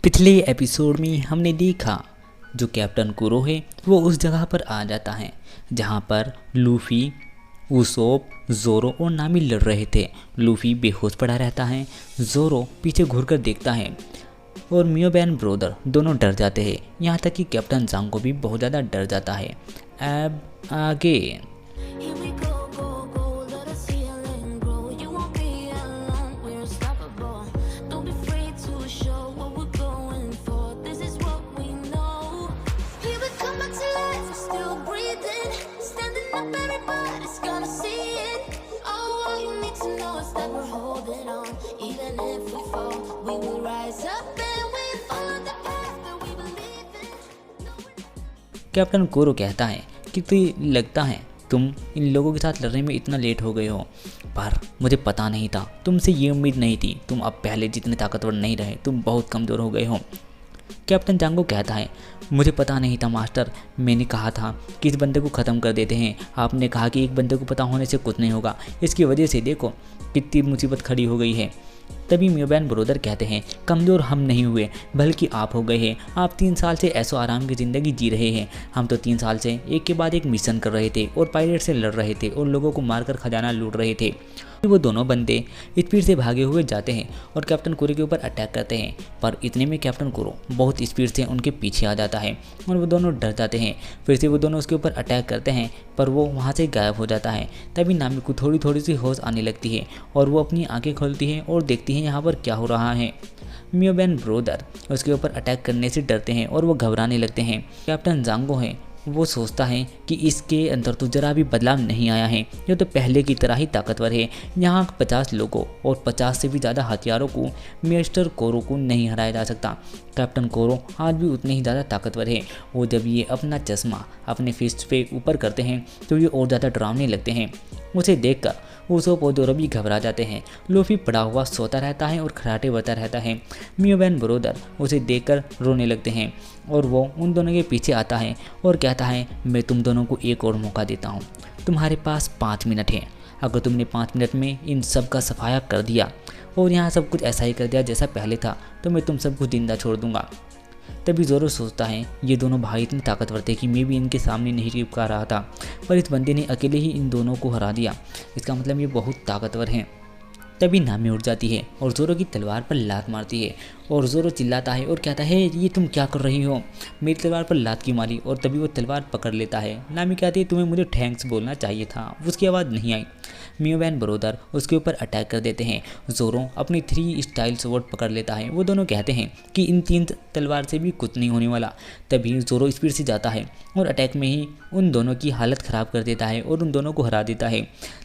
पिछले एपिसोड में हमने देखा जो कैप्टन कुरो है वो उस जगह पर आ जाता है जहाँ पर लूफी, उसोप, जोरो और नामी लड़ रहे थे। लूफी बेहोश पड़ा रहता है, जोरो पीछे घूरकर देखता है और मियोबैन ब्रोदर दोनों डर जाते हैं। यहाँ तक कि कैप्टन जांगो भी बहुत ज़्यादा डर जाता है। अब आगे Here we go, go, go, let us heal and grow. You won't be alone, we're unstoppable. Don't be afraid to show what we're going for. This is what we know. Here we come back to life, we're still breathing. Standing up, everybody's gonna see it. All you need to know is that we're holding on. Even if we fall, we will rise up and we follow the path that we believe in. Captain कुरो कहता है कि तुझे लगता है तुम इन लोगों के साथ लड़ने में इतना लेट हो गए हो, पर मुझे पता नहीं था, तुमसे ये उम्मीद नहीं थी। तुम अब पहले जितने ताकतवर नहीं रहे, तुम बहुत कमज़ोर हो गए हो। कैप्टन जांगो कहता है मुझे पता नहीं था मास्टर, मैंने कहा था कि इस बंदे को ख़त्म कर देते हैं। आपने कहा कि एक बंदे को पता होने से कुछ नहीं होगा, इसकी वजह से देखो कितनी मुसीबत खड़ी हो गई है। तभी मियोबैन ब्रोदर कहते हैं कमज़ोर हम नहीं हुए बल्कि आप हो गए हैं। आप 3 साल से ऐसो आराम की ज़िंदगी जी रहे हैं, हम तो 3 साल से एक के बाद एक मिशन कर रहे थे और पायरेट से लड़ रहे थे और लोगों को मारकर खजाना लूट रहे थे। वो दोनों बंदे स्पीड से भागे हुए जाते हैं और कैप्टन कुरो के ऊपर अटैक करते हैं, पर इतने में कैप्टन कुरो बहुत स्पीड से उनके पीछे आ जाता है और वो दोनों डर जाते हैं। फिर से वो दोनों उसके ऊपर अटैक करते हैं पर वो वहाँ से गायब हो जाता है। तभी नामी को थोड़ी थोड़ी सी होश आने लगती है और वो अपनी आंखें खोलती है और देखती है यहाँ पर क्या हो रहा है। मियोबैन ब्रोदर उसके ऊपर अटैक करने से डरते हैं और वो घबराने लगते हैं। कैप्टन जांगो है वो सोचता है कि इसके अंदर तो जरा भी बदलाव नहीं आया है, ये तो पहले की तरह ही ताकतवर है। यहाँ 50 लोगों और 50 से भी ज़्यादा हथियारों को मिस्टर कोरो को नहीं हराया जा सकता। कैप्टन कोरो आज भी उतने ही ज़्यादा ताकतवर है। वो जब ये अपना चश्मा अपने फिस्ट पे ऊपर करते हैं तो ये और ज़्यादा डरावने लगते हैं। उसे देखकर उसोप और जोरो भी घबरा जाते हैं। लूफी पड़ा हुआ सोता रहता है और खराटे बरता रहता है। मियोबैन ब्रोदर उसे देखकर रोने लगते हैं और वो उन दोनों के पीछे आता है और कहता है मैं तुम दोनों को एक और मौका देता हूँ, तुम्हारे पास 5 मिनट हैं। अगर तुमने 5 मिनट में इन सब का सफाया कर दिया और यहाँ सब कुछ ऐसा ही कर दिया जैसा पहले था तो मैं तुम सबको जिंदा छोड़ दूंगा। तभी जोरो सोचता है ये दोनों भाई इतने ताकतवर थे कि मैं भी इनके सामने नहीं टिक पा रहा था, पर इस बंदे ने अकेले ही इन दोनों को हरा दिया, इसका मतलब ये बहुत ताकतवर हैं। तभी नामी उठ जाती है और जोरो की तलवार पर लात मारती है और जोरो चिल्लाता है और कहता है ये तुम क्या कर रही हो, मेरी तलवार पर लात क्यों मारी। और तभी वो तलवार पकड़ लेता है। नामी कहती है तुम्हें मुझे थैंक्स बोलना चाहिए था, उसकी आवाज़ नहीं आई। मियोबैन ब्रोदर उसके ऊपर अटैक कर देते हैं। जोरो अपनी 3 स्टाइल स्वॉर्ड पकड़ लेता है। वो दोनों कहते हैं कि इन 3 तलवार से भी कुछ नहीं होने वाला। तभी जोरो स्पीड से जाता है और अटैक में ही उन दोनों की हालत ख़राब कर देता है और उन दोनों को हरा देता है।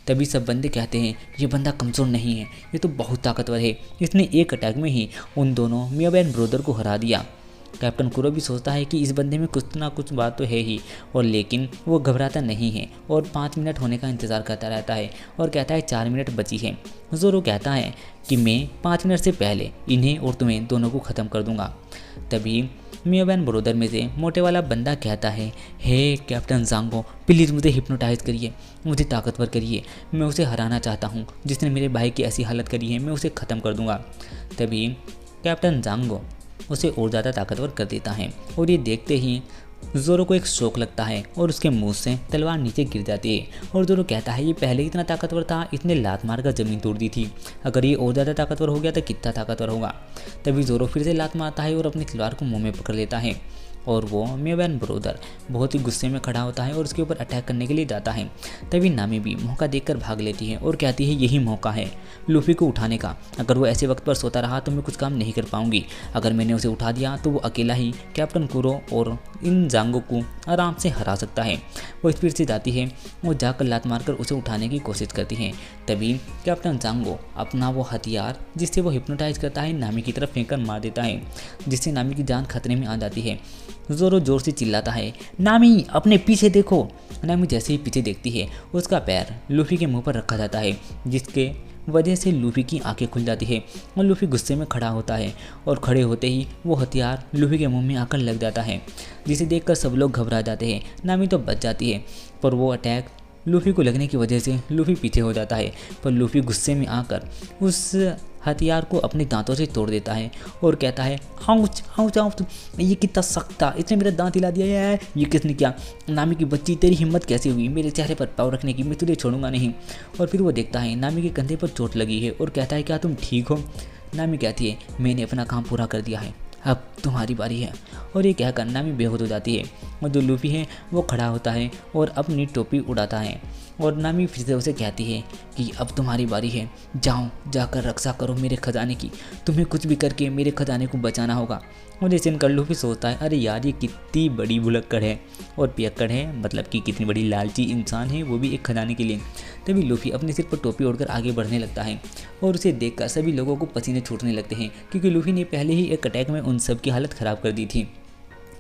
तभी सब बंदे कहते हैं ये बंदा कमज़ोर नहीं है, ये तो बहुत ताकतवर है, इसने एक अटैक में ही उन दोनों मियोबैन ब्रोदर को हरा दिया। कैप्टन कुरो भी सोचता है कि इस बंदे में कुछ ना कुछ बात तो है ही, और लेकिन वो घबराता नहीं है और 5 मिनट होने का इंतज़ार करता रहता है और कहता है 4 मिनट बची है। जोरो कहता है कि मैं 5 मिनट से पहले इन्हें और तुम्हें दोनों को ख़त्म कर दूंगा। तभी मियोबैन ब्रोदर में से मोटे वाला बंदा कहता है हे कैप्टन जांगो प्लीज़ मुझे हिप्नोटाइज करिए, मुझे ताकतवर करिए, मैं उसे हराना चाहता हूँ, जिसने मेरे भाई की ऐसी हालत करी है मैं उसे ख़त्म कर दूंगा। तभी कैप्टन जांगो उसे और ज़्यादा ताकतवर कर देता है और ये देखते ही जोरो को एक शौक लगता है और उसके मुंह से तलवार नीचे गिर जाती है और जोरो कहता है ये पहले इतना ताकतवर था, इसने लात मारकर ज़मीन तोड़ दी थी, अगर ये और ज़्यादा ताकतवर हो गया तो कितना ताकतवर होगा। तभी जोरो फिर से लात मारता है और अपनी तलवार को मुंह में पकड़ लेता है और वो मियोबैन ब्रोदर बहुत ही गुस्से में खड़ा होता है और उसके ऊपर अटैक करने के लिए जाता है। तभी नामी भी मौका देखकर भाग लेती है और कहती है यही मौका है लूफी को उठाने का, अगर वो ऐसे वक्त पर सोता रहा तो मैं कुछ काम नहीं कर पाऊंगी, अगर मैंने उसे उठा दिया तो वो अकेला ही कैप्टन कुरो और इन जांगो को आराम से हरा सकता है। वो स्पीड से जाती है और जाकर लात मारकर उसे उठाने की कोशिश करती है। तभी कैप्टन जांगो अपना वो हथियार जिससे वो हिप्नोटाइज करता है नामी की तरफ फेंक कर मार देता है, जिससे नामी की जान खतरे में आ जाती है। जोरो जोर से चिल्लाता है नामी अपने पीछे देखो। नामी जैसे ही पीछे देखती है उसका पैर लूफी के मुंह पर रखा जाता है, जिसके वजह से लूफी की आंखें खुल जाती है और लूफी गुस्से में खड़ा होता है और खड़े होते ही वो हथियार लूफी के मुंह में आकर लग जाता है, जिसे देखकर सब लोग घबरा जाते हैं। नामी तो बच जाती है पर वो अटैक लूफी को लगने की वजह से लूफी पीछे हो जाता है, पर लूफी गुस्से में आकर उस हथियार को अपने दांतों से तोड़ देता है और कहता है आउच आउच आउच, ये कितना सख्त था, इसने मेरा दांत हिला दिया है, ये किसने किया? नामी की बच्ची, तेरी हिम्मत कैसे हुई मेरे चेहरे पर पाँव रखने की? मैं तुझे छोड़ूंगा नहीं। और फिर वो देखता है नामी के कंधे पर चोट लगी है और कहता है क्या तुम ठीक हो? नामी कहती है मैंने अपना काम पूरा कर दिया है, अब तुम्हारी बारी है। और ये कहकर नामी बेहोश हो जाती है और जो लूफी है वो खड़ा होता है और अपनी टोपी उड़ाता है और नामी फिर से उसे कहती है कि अब तुम्हारी बारी है, जाओ जाकर रक्षा करो मेरे खजाने की, तुम्हें कुछ भी करके मेरे खजाने को बचाना होगा। और ये सुनकर लूफी सोचता है अरे यार ये कितनी बड़ी भुलक्कड़ है और पियक्कड़ है, मतलब कि कितनी बड़ी लालची इंसान है, वो भी एक खजाने के लिए। तभी लूफी अपने सिर पर टोपी ओढ़कर आगे बढ़ने लगता है और उसे देखकर सभी लोगों को पसीने छूटने लगते हैं क्योंकि लूफी ने पहले ही एक अटैक में उन सब की हालत ख़राब कर दी थी।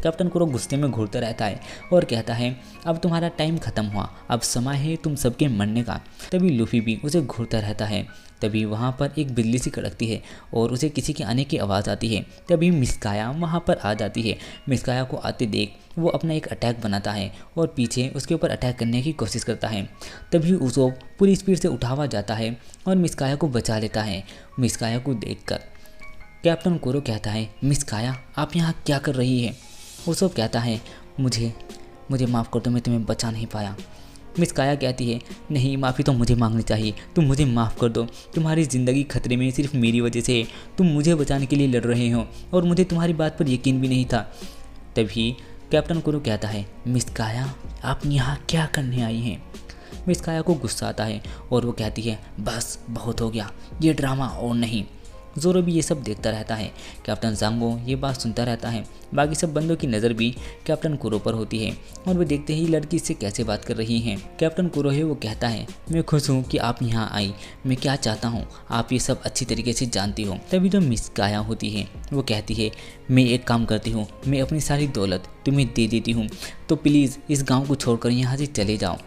कैप्टन कुरो गुस्से में घूरता रहता है और कहता है अब तुम्हारा टाइम ख़त्म हुआ, अब समय है तुम सबके मरने का। तभी लूफी भी उसे घूरता रहता है। तभी वहाँ पर एक बिजली सी कड़कती है और उसे किसी के आने की आवाज़ आती है। तभी मिस काया वहाँ पर आ जाती है। मिस काया को आते देख वो अपना एक अटैक बनाता है और पीछे उसके ऊपर अटैक करने की कोशिश करता है। तभी उसोप पूरी स्पीड से उठा हुआ जाता है और मिस काया को बचा लेता है। मिस काया को देखकर कैप्टन कुरो कहता है मिस काया आप यहाँ क्या कर रही है? वो सब कहता है मुझे माफ़ कर दो, मैं तुम्हें बचा नहीं पाया। मिस काया कहती है नहीं, माफ़ी तो मुझे मांगनी चाहिए, तुम मुझे माफ़ कर दो, तुम्हारी ज़िंदगी खतरे में सिर्फ मेरी वजह से है, तुम मुझे बचाने के लिए लड़ रहे हो और मुझे तुम्हारी बात पर यकीन भी नहीं था। तभी कैप्टन कुरो कहता है मिस काया आप यहाँ क्या करने आई हैं? मिस काया को गुस्सा आता है और वो कहती है बस बहुत हो गया, ये ड्रामा और नहीं। जोरो भी ये सब देखता रहता है। कैप्टन सांगो ये बात सुनता रहता है। बाकी सब बंदों की नज़र भी कैप्टन कुरो पर होती है और वे देखते ही लड़की इससे कैसे बात कर रही हैं। कैप्टन कुरो है वो कहता है मैं खुश हूँ कि आप यहाँ आई, मैं क्या चाहता हूँ आप ये सब अच्छी तरीके से जानती हो। तभी जो मिस काया होती है वो कहती है मैं एक काम करती हूँ, मैं अपनी सारी दौलत तुम्हें दे देती हूँ, तो प्लीज़ इस गाँव को छोड़कर यहाँ से चले जाओ।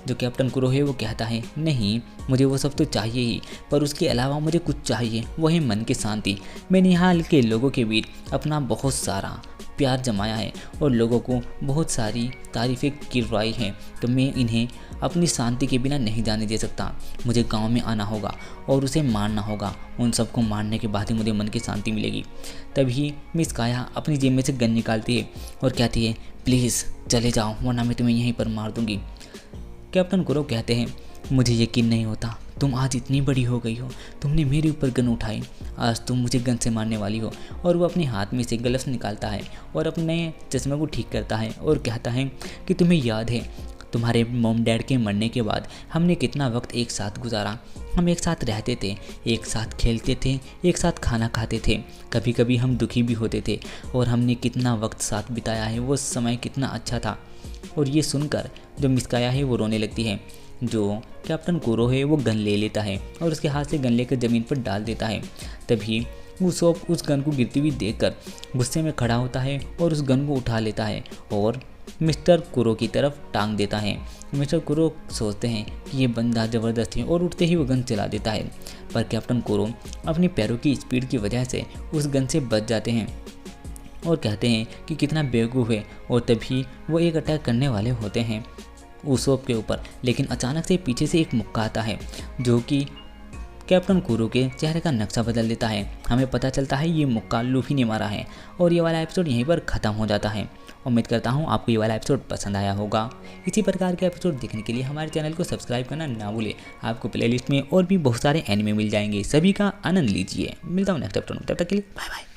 जो कैप्टन कुरो है वो कहता है नहीं, मुझे वो सब तो चाहिए ही, पर उसके अलावा मुझे कुछ चाहिए, वो है मन की शांति। मैंने यहाँ के लोगों के बीच अपना बहुत सारा प्यार जमाया है और लोगों को बहुत सारी तारीफ़ें करवाई हैं, तो मैं इन्हें अपनी शांति के बिना नहीं जाने दे सकता। मुझे गांव में आना होगा और उसे मारना होगा, उन सबको मारने के बाद ही मुझे मन की शांति मिलेगी। तभी मिस काया अपनी जेब में से गन निकालती है और कहती है प्लीज़ चले जाओ वरना मैं तुम्हें यहीं पर मार दूँगी। कैप्टन कुरो कहते हैं मुझे यकीन नहीं होता, तुम आज इतनी बड़ी हो गई हो, तुमने मेरे ऊपर गन उठाई, आज तुम मुझे गन से मारने वाली हो। और वो अपने हाथ में से ग्लव्स निकालता है और अपने चश्मे को ठीक करता है और कहता है कि तुम्हें याद है तुम्हारे मॉम डैड के मरने के बाद हमने कितना वक्त एक साथ गुजारा, हम एक साथ रहते थे, एक साथ खेलते थे, एक साथ खाना खाते थे, कभी कभी हम दुखी भी होते थे और हमने कितना वक्त साथ बिताया है, वो समय कितना अच्छा था। और ये सुनकर जो मिस काया है वो रोने लगती है। जो कैप्टन कुरो है वो गन ले लेता है और उसके हाथ से गन लेकर ज़मीन पर डाल देता है। तभी उसोप उस गन को गिरती हुई देखकर गुस्से में खड़ा होता है और उस गन को उठा लेता है और मिस्टर कुरो की तरफ टांग देता है। मिस्टर कुरो सोचते हैं कि ये बंदा ज़बरदस्त है और उठते ही वो गन चला देता है, पर कैप्टन कुरो अपनी पैरों की स्पीड की वजह से उस गन से बच जाते हैं और कहते हैं कि कितना बेवकूफ़ है। और तभी वो एक अटैक करने वाले होते हैं उसोप के ऊपर, लेकिन अचानक से पीछे से एक मुक्का आता है जो कि कैप्टन कुरो के चेहरे का नक्शा बदल देता है। हमें पता चलता है ये मुक्का लूफी ने मारा है और ये वाला एपिसोड यहीं पर ख़त्म हो जाता है। उम्मीद करता हूँ आपको ये वाला एपिसोड पसंद आया होगा। इसी प्रकार के एपिसोड देखने के लिए हमारे चैनल को सब्सक्राइब करना ना भूलें। आपको प्लेलिस्ट में और भी बहुत सारे एनिमे मिल जाएंगे, सभी का आनंद लीजिए। मिलता हूँ नेक्स्ट एपिसोड में, तब तक के लिए बाय बाय।